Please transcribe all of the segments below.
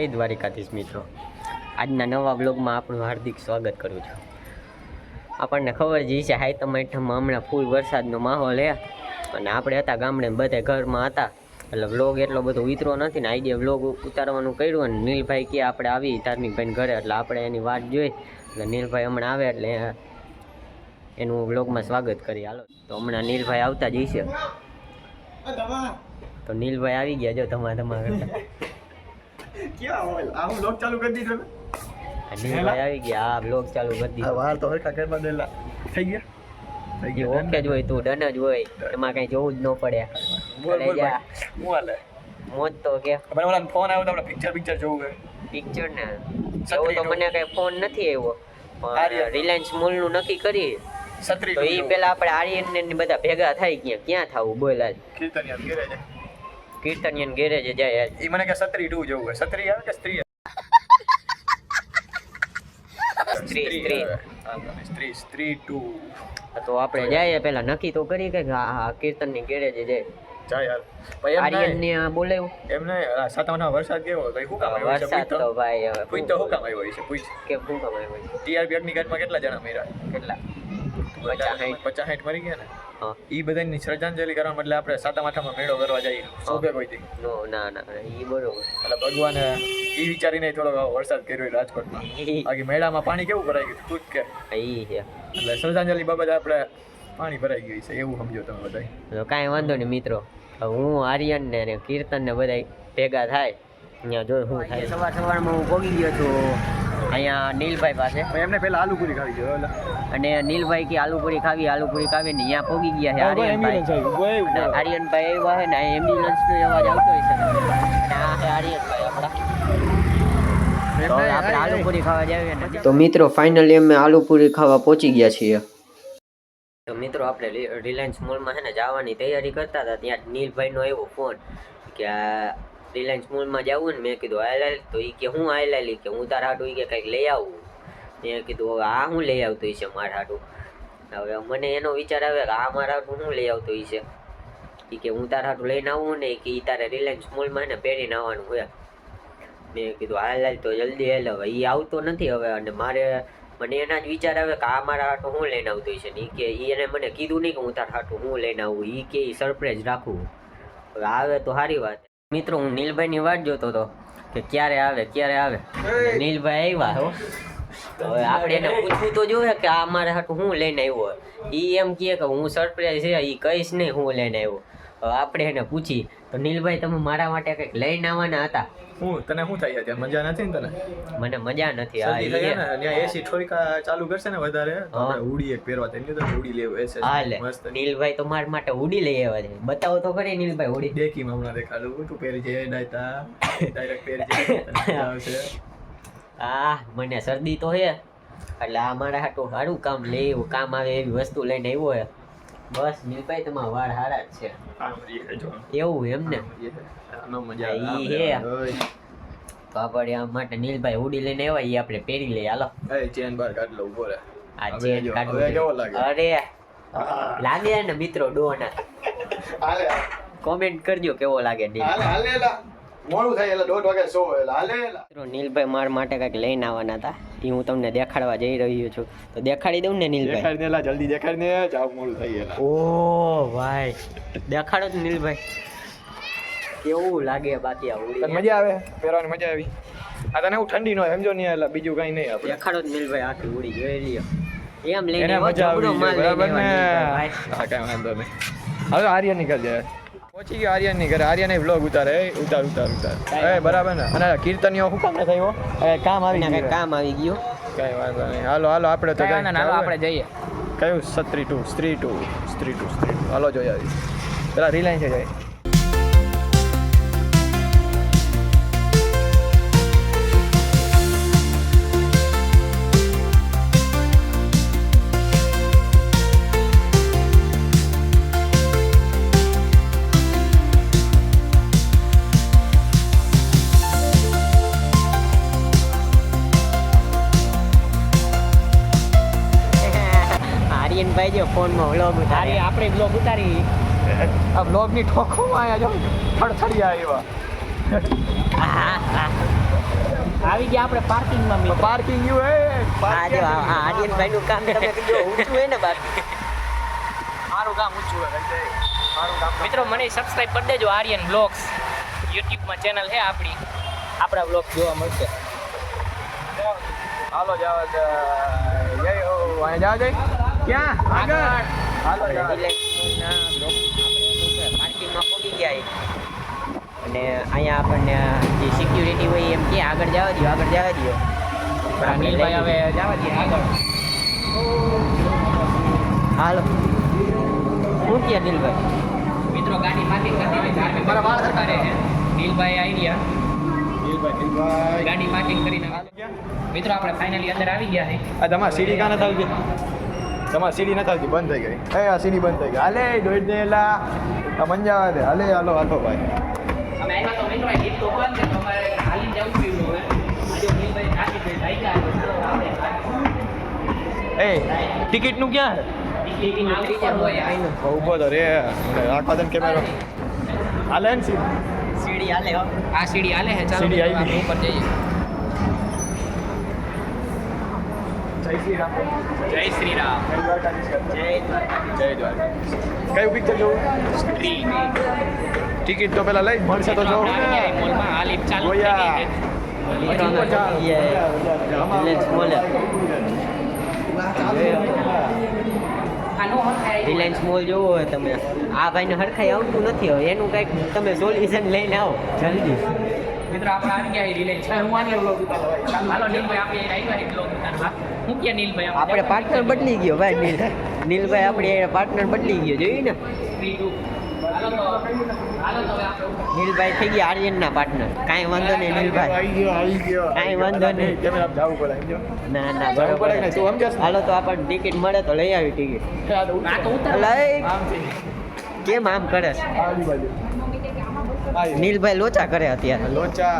જય દ્વારિકાધીશ મિત્રો, આજના નવા બ્લોગમાં આપણું હાર્દિક સ્વાગત કરું છું. આપણને ખબર જ છે હાઈતમ આઈટમમાં હમણાં ફૂલ વરસાદનો માહોલ છે અને આપણે હતા ગામડે બધા ઘરમાં હતા એટલે વ્લોગ એટલો બધો ઉતરો નથી ને આઈડિયા વ્લોગ ઉતારવાનું કર્યું અને નીલભાઈ કે આપણે આવી ધાર્મિકભાઈને ઘરે એટલે આપણે એની વાટ જોઈ એટલે નીલભાઈ હમણાં આવે એટલે એનું વ્લોગમાં સ્વાગત કરી. હાલો તો હમણાં નીલભાઈ આવતા જ છે તો નીલભાઈ આવી ગયા જો ધમા કરતા. આ બ્લોગ ચાલુ કરી દીધો નીલભાઈ આવી ગયા. આ બ્લોગ ચાલુ કરી દીધો. વાર તો હરખા ઘરમાં દેલા થઈ ગયા ઓકે જ હોય, તું ડન જ હોય, એમાં કઈ જોવું જ ન પડે. બોલ બોલ ભાઈ હું હાલે મોજ તો કે મને ઓલા ફોન આવ્યો તો આપણે પિક્ચર જોવું છે. પિક્ચર ને એવું તો મને કઈ ફોન નથી આવ્યો. રિલાયન્સ મોલ નું નક્કી કરી સત્રી તો એ પેલા આપણે આર્યન ને બધા ભેગા થાય ક્યાં થવું બોલ આજ કીર્તનિયા ગેરેજ કીર્તનિયન ગેરેજ જાય ઈ મને કે સત્રી 2 જવું છે. સત્રી આવે કે સ્ત્રી સ્ત્રી 2 તો આપણે જઈએ પેલા નક્કી તો કરી કે કીર્તન ની ગેરેજ જાય યાર ભાઈ આર્યન ને બોલાવ્યું એમને સાતમાનો વરસાદ કેવો ભાઈ હું કામ આવ્યો છે? વરસાદ તો ભાઈ હવે પૂછ તો હું કામ આવ્યો છે? પૂછ કે હું કામ આવ્યો છે? ટીઆરપી અગ્નિ ઘાટમાં કેટલા જણા મર્યા? કેટલા 50-60 મરી ગયા ને. હા ઈ બધાની શ્રદ્ધાંજલિ કરવા એટલે આપણે સાતમ આઠમમાં મેળો કરવા જઈએ શોભે કોઈથી. નો ના ઈ બરોબર. એટલે ભગવાને ઈ વિચારીને થોડો વરસાદ કર્યો રાજકોટમાં. બાકી મેળામાં પાણી કેવું ભરાઈ ગયું ખુદ કે ઈ છે એટલે શ્રદ્ધાંજલિ બાબતે આપણે પાણી ભરાઈ ગયું છે એવું સમજો તમે બધા. તો કાંઈ વાંધો નહીં મિત્રો, હું આર્યન ને કીર્તન ને બધા ભેગા થાય અહીંયા જો શું થાય. સવારમાં હું પહોંચી ગયો છું અહીંયા નીલભાઈ પાસે. એમને પહેલા આલુપુરી ખાવી જોઈએ અને નીલભાઈ કે આલુપુરી ખાવી ને અહીંયા પહોંચી ગયા છે આર્યનભાઈ. આર્યનભાઈ આવ્યા છે ને એમ્બ્યુલન્સનો અવાજ આવતો હોય છે અને આ છે આર્યનભાઈ આપણા. તો આપણે આલુપુરી ખાવા જઈએ ને. તો મિત્રો ફાઇનલી અમે આલુપુરી ખાવા પહોંચી ગયા છીએ. તો મિત્રો આપણે રિલાયન્સ મોલમાં છે ને જવાની તૈયારી કરતા હતા ત્યાં નીલભાઈનો આવ્યો ફોન કે રિલાયન્સ મોલમાં જવું ને. મેં કીધું હાલ તો એ કે હું હાલ કે હું તારા હાટું કે કંઈક લઈ આવું. મેં કીધું હવે આ હું લઈ આવતો હશે મારા હાટું. હવે મને એનો વિચાર આવે કે આ મારા હાટું હું લઈ આવતો હશે. એ કે હું તારા હાટું લઈને આવું ને કે તારે રિલાયન્સ મોલમાં ને પહેરીને આવવાનું હોય. મેં કીધું હાલ તો જલ્દી હાલ. હવે એ આવતો નથી હવે અને મને એના જ વિચાર આવે કે આ મારા હાટું હું લઈને આવતો હશે ને. કે એને મને કીધું નહીં કે હું તારા હાટું હું લઈને આવું. એ કે સરપ્રાઈઝ રાખવું. હવે આવે તો સારી વાત. મિત્રો હું નીલભાઈની વાટ જોતો હતો કે ક્યારે આવે. નીલભાઈ આવ્યા હો. હવે આપણે એને પૂછવું તો જોઈએ કે આ મારા હાટું હું લઈને આવ્યો. એ એમ કહે કે હું સરપ્રાઈઝ છે એ કહીશ નહીં હું લઈને આવ્યો. હવે આપણે એને પૂછી તો નીલભાઈ તમે મારા માટે કંઈક લઈને આવવાના હતા. હું તને શું થાય છે? મજા નથી ને તને? મને મજા નથી. એસી થોડીકા ચાલુ કરશે ને વધારે હુડી એક પહેરવા તેની તો હુડી લેવું એસે મસ્ત. નીલભાઈ તો મારા માટે હુડી લઈ આવ્યા છે. બતાવો તો ખરી નીલભાઈ હુડી. દેખીમાં હમણાં દેખાડું તું પહેરી છે ડાયરેક્ટ પહેરી છે આવશે. મને શરદી તો છે એટલે આ મારા હાટું સારું કામ આવે એવી વસ્તુ લઈને આવ્યો છે. બસ નીલભાઈ તમારા વાળ સારા જ છે એવું એમ ને. તો આપણે આ માટે નીલભાઈ હુડી લઈને આવ્યા એ આપણે પહેરી લઈએ. હાલો ચેન બાર કાઢ લો ઉભો રહે. આ ચેન કાઢો. અરે લાગે ને મિત્રો ડોના. કોમેન્ટ કરજો કેવો લાગે. મોડું થાય એટલે 1:30 વાગે શો હાલે. નીલભાઈ મારા માટે કંઈક લઈને આવવાના હતા એ હું તમને દેખાડવા જઈ રહ્યો છું. તો દેખાડી દઉં ને નીલભાઈ? દેખાડી દે જલ્દી દેખાડી દે. જાવ મોડું થઈ ગયેલા. ઓ ભાઈ દેખાડો જ નીલભાઈ કેવું લાગે. બાકી આ ઉડી મજા આવે પહેરવાની મજા આવી. આ તને હું ઠંડી નો સમજો નહીં એટલે બીજું કઈ નહીં. આપણે દેખાડો જ નીલભાઈ આખી ઉડી જોઈ લ્યો. એમ લઈને મજા આવી બરાબર ને. ભાઈ હા કઈ વાંધો નહીં. હવે આર્યન નીકળ જાય. પહોંચી ગયો આર્યન ની ઘરે. આર્યન વ્લોગ ઉતારે. ઉતાર બરાબર ને. અને કીર્તનીઓ શું કામ થયો? કામ આવી ગયું. કઈ વાંધો નહીં. હાલો આપણે તો આપણે જઈએ. કયું? સ્ત્રી 2 હાલો જોઈ આવી. પેલા રિલાયન્સ જાય. ભાઈ જો ફોનમાં વ્લોગ ઉતારી. આપણે વ્લોગ ઉતારી. આ વ્લોગ ની ઠોકો આયા જો થડથડિયા આવ્યા. આવી ગયા આપણે પાર્કિંગમાં મિત્રો. પાર્કિંગ યુ હે આ જો આ આર્યનભાઈ નું કામ તમે કીધું ઊંચું હે ને બાકી મારું કામ ઊંચું હે મારું કામ મિત્રો મને સબસ્ક્રાઇબ કરી દેજો આર્યન બ્લોગ્સ યુટ્યુબમાં ચેનલ છે આપણી. આપણા બ્લોગ જોવા મળશે. હાલો જાવ જય હો અહીં જાવ જય ક્યાં આગળ હાલો જાવ પાર્કિંગમાં પહોંચી ગયા અને અહીંયા આપણને જે સિક્યુરિટી હોય એમ કે આગળ જવા દો આગળ જવા દો. અનિલભાઈ હવે જવા દઈએ આગળ. હાલો શું કે નીલભાઈ? મિત્રો ગાડી પાર્કિંગ કરી દીધી. મારા વાળ સરખા રહે છે. નીલભાઈ આવી ગયા. દિલભાઈ ગાડી પાર્કિંગ કરીને મિત્રો આપણે ફાઇનલી અંદર આવી ગયા છે. આ તમારી સીડી કાં નથી આવતી તમારી સીડી નથી આવતી બંધ થઈ ગઈ આ સીડી બંધ થઈ ગઈ હાલે દોડ દે એલા આ મંજાવા દે હાલે હાલો હાલો ભાઈ અમે આવ્યા તો મિત્રો એક તો બંધ છે તો અમારે હાલીને જવું પડ્યું હવે. આજે નીલભાઈ થાકી ગઈ ભાઈ ગયા. એ ટિકિટનું ક્યાં ઉભો તો રે રાખવા દે કેમેરો હાલે ને સીડી હાલે હો. આ સીડી હાલે છે. ચાલો સીડી મિત્રો, આવી. આપણે ઉપર જઈએ. જય શ્રી રામ જય શ્રી રામ. જય દ્વારકા કયું પિક્ચર જોવું ટિકિટ તો પેલા લઈ જ મળશે તો જોવું આપણે આવી ગયા મોલમાં. આ લિફ્ટ ચાલુ થઈ જોયા. ગઈ છે. મિત્રો અમે પહોંચી ગયા રિલાયન્સ મોલ. આનો હક થાય. રિલાયન્સ મોલ જોવો હોય તમે આ ભાઈને હરખાઈ આવતું નથી હવે એનું કંઈક તમે સોલ્યુશન લઈને આવો જલ્દી. મિત્રો આપણે આવી ગયા રિલેન્સ. હું આને બ્લોગ ઉતારવા. હાલો નીલભાઈ આપણે આવ્યા છે બ્લોગ ઉતારવા. હું કે નીલભાઈ આપણે પાર્ટનર બદલી ગયો ભાઈ નીલભાઈ આપણે પાર્ટનર બદલી ગયો જોયું ને. હાલો તો હવે આપણે નીલભાઈ થઈ ગયા આર્યનના પાર્ટનર. કાંઈ વાંધો નહીં નીલભાઈ. આવી ગયો કાંઈ વાંધો નહીં. કેમેરા જવું પડે સમજો ના ના જવું પડે ને તું બરોબર. સમજ્યાસ ને? હાલો તો આપણને ટિકિટ મળે તો લઈ આવી ટિકિટ. આ તો ઉતાર. લઈ આમથી કેમ આમ કરે છે? આવી બાજુ આવી નીલભાઈ લોચા કરે અત્યારે લોચા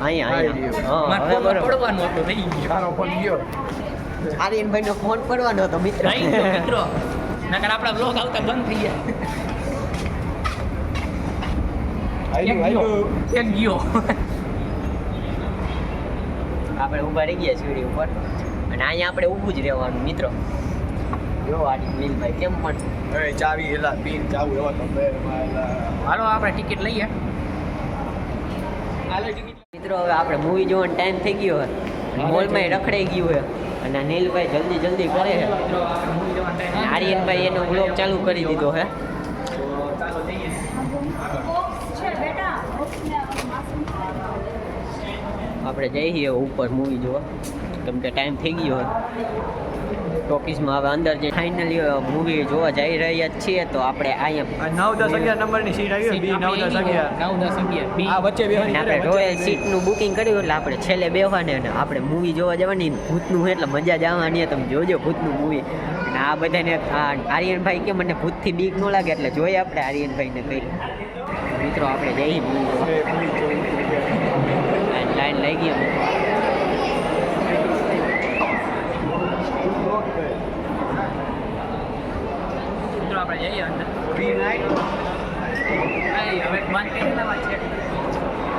અહીંયા અહીંયા હા મારે હવે ફોનમાં બરોબર. પડવાનું હતું રહી ગયો. તારો ફોન ગયો આર્યનભાઈનો ફોન પડવાનો હતો મિત્ર. રહી ગયો મિત્રો. નકર આપણા બ્લોગ આવતા બંધ થઈ ગયા. આવ્યું આવ્યું એક ગયો. આપણે ઊભા રહી ગયા સીડી ઉપર અને અહીંયા આપણે ઊભું જ રહેવાનું મિત્રો. જો આડી નીલભાઈ કેમ પણ એ ચાવી એલા પીન ચાવું એવો તો હાલો આપણે ટિકિટ લઈએ. હાલો ટિકિટ. મિત્રો હવે આપણે મૂવી જોવાનો ટાઈમ થઈ ગયો છે મોલમાં રખડાઈ ગયું છે અને નીલભાઈ જલ્દી જલ્દી કરે છે. મિત્રો આપણે મૂવી જવાનો ટાઈમ. અને આર્યનભાઈ એનો બ્લોગ ચાલુ કરી દીધો છે. ચાલો જઈએ. આપણે જઈએ ઉપર મૂવી જોવા કેમ કે ટાઈમ થઈ ગયો છે ટોકીસમાં. હવે અંદર જે ફાઇનલી મૂવી જોવા જઈ રહ્યા છીએ તો આપણે અહીંયા 9-10-11 નંબરની સીટ આવી બી 9-10-11 9-10-11 આ વચ્ચે બેહવાની અને આપણે રોયલ સીટનું બુકિંગ કર્યું એટલે આપણે છેલ્લે બેસવાને અને આપણે મૂવી જોવા જવાની ભૂતનું હોય એટલે મજા જ આવવાની છે. તમે જોજો ભૂતનું મૂવી. અને આ બધાને આર્યનભાઈ કે મને ભૂતથી બીક ન લાગે એટલે જોઈએ આપણે આર્યનભાઈને કહી. મિત્રો આપણે જઈએ મૂવી જોવા. લાઈન લઈ ગઈ અમે. મિત્રો આપણે જઈએ અંદર. હવે બંધ કરી દેવા છે.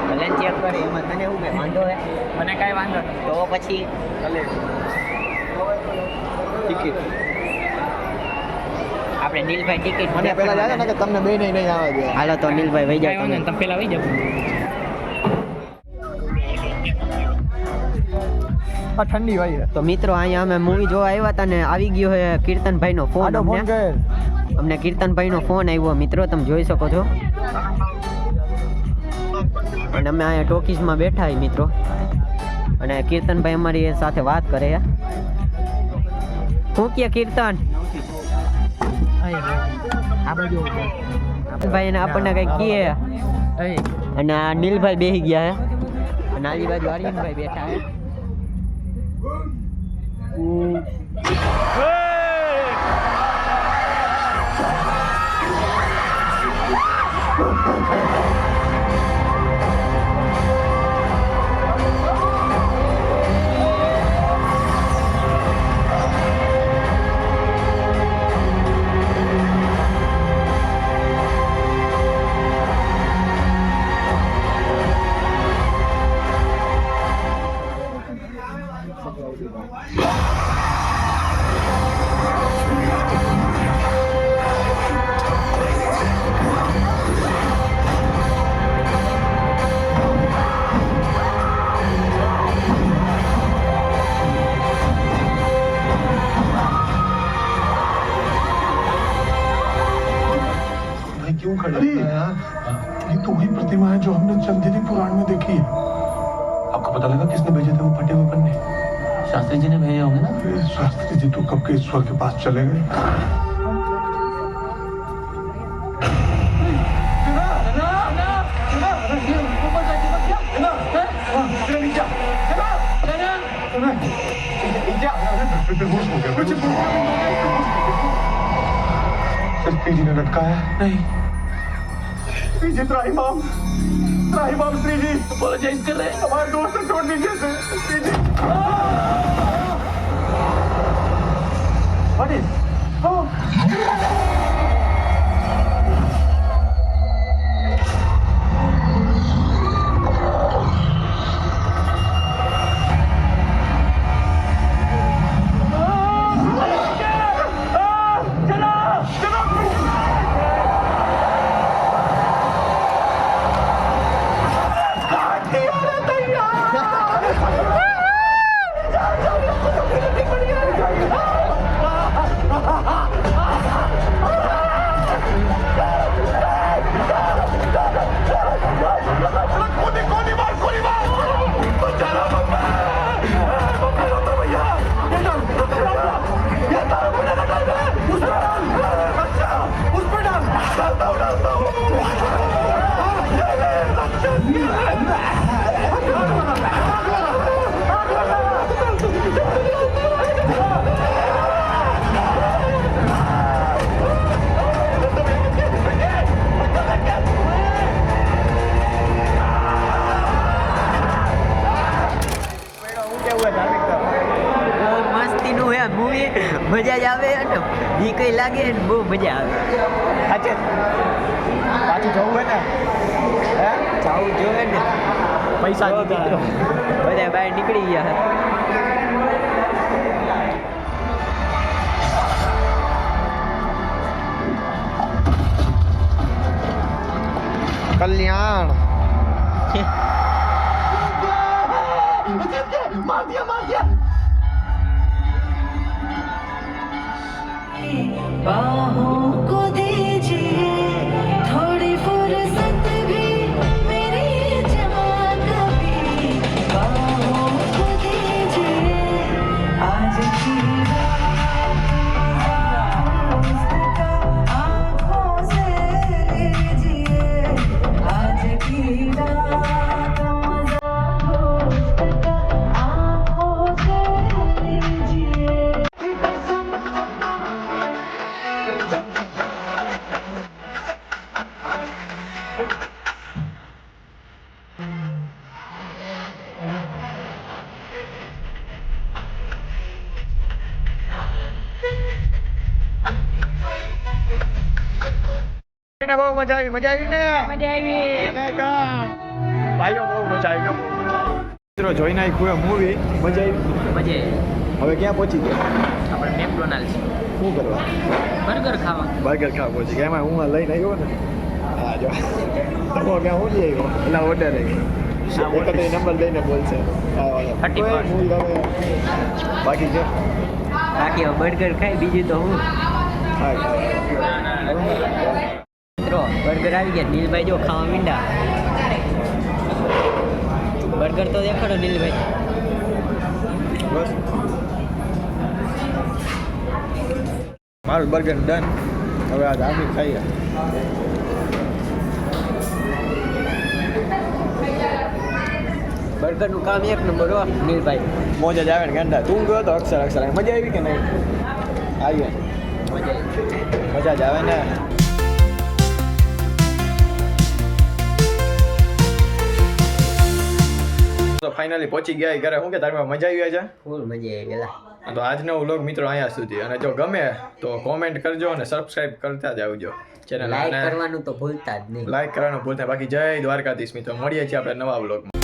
ભલે ચેક કરે એમાં તને શું કે વાંધો હે મને કાંઈ વાંધો નહીં. તો પછી ટિકિટ આપણે નીલભાઈ ટિકિટ મને પેલા જાણે ને કે તમને બેને નહીં આવવા દે હાલો તો નીલભાઈ વહી કાંઈ વાંધો જાવ નહીં. તમે પહેલા વહી જાઓ. આ ઠંડી વાય તો મિત્રો અહીંયા અમે મૂવી જોવા આવ્યા હતા ને આવી ગયો છે કીર્તનભાઈનો ફોન. આડો ફોન અમને કર અમને કીર્તનભાઈનો ફોન આવ્યો મિત્રો તમે જોઈ શકો છો. અને અમે અહીંયા ટોકીસમાં બેઠા છીએ મિત્રો અને કીર્તનભાઈ અમારી સાથે વાત કરે છે. શું કે કીર્તન ભાઈ એને આપણને કંઈક કહે અને આ નીલભાઈ બેસી ગયા છે અને આલી બાજુ આર્યનભાઈ બેઠા છે. क्यों खड़े हैं यार? ये तो वही प्रतिमा है जो हमने चंदेरी पुराण में देखी है। आपको पता लगा किसने भेजे थे वो फटे हुए पन्ने? शास्त्री जी ने भेजे होंगे ना। अरे शास्त्री जी तो कब के ईश्वर के पास चले गए। जी ने लटकाया नहीं। पीछे त्राहिमाम श्री जी अपोलोजाइज कर रहे हैं। हमारे दोस्त से छोड़ दीजिए श्री जी। What is? Oh. મસ્તીનું હે મૂવી, મજા જ આવે અને બી કઈ લાગે ને બહુ મજા આવે. સાચે પાછું જવું હોય ને હે જાવું જોઈએ ને. પૈસા મિત્રો બધા બહાર નીકળી ગયા. કલ્યાણ बाहों को दीजिए थोड़ी फुर्सत भी मेरी जहाँ कभी बाहों को दीजिए आज की रात आँखों से लीजिए आज की रात आँखों से लीजिए. બહુ મજા આવી ને ભાઈઓ બહુ મજા આવી મિત્રો જોઈને આવી મૂવી મજા આવી. હવે ક્યાં પહોંચી ગયા આપણે મેકડોનાલ્ડ શું કરવા બર્ગર ખાવા. બર્ગર ખાવા પહોંચી ગયા. એમાં હું લઈને આવ્યો ને હા જો તમે ક્યાં હું લઈ આવ્યો એના ઓર્ડર એકત્રીસ નંબર લઈને બોલશે 31. બાકી છે બાકી બર્ગર ખાઈ બીજું તો હું. હા મિત્રો બર્ગર આવી ગયા. નીલભાઈ જો ખાવા મીંડા. બર્ગર તો દેખાડો નીલભાઈ. બસ મારું બર્ગર ડન. હવે આ ધામી ખાઈએ. બર્ગરનું કામ એક નંબર હો નીલભાઈ. મોજ જ આવે ને ગાંડા. તું ગયો તો અક્ષર મજા આવી કે નહીં? આવી મજા જ આવે ને. તો ફાઇનલી પહોંચી ગયા ઘરે. શું કે તારી મજા આવી છે? ફૂલ મજા આવી ગયેલા. તો આજનો વ્લોગ મિત્રો અહીંયા સુધી. અને જો ગમે તો કોમેન્ટ કરજો અને સબસ્ક્રાઇબ કરતા જ આવજો ચેનલ. લાઈક કરવાનું તો ભૂલતા જ નહીં. લાઈક કરવાનું ભૂલતા. બાકી જય દ્વારકાધીશ મિત્રો. મળીએ છીએ આપણે નવા વ્લોગમાં.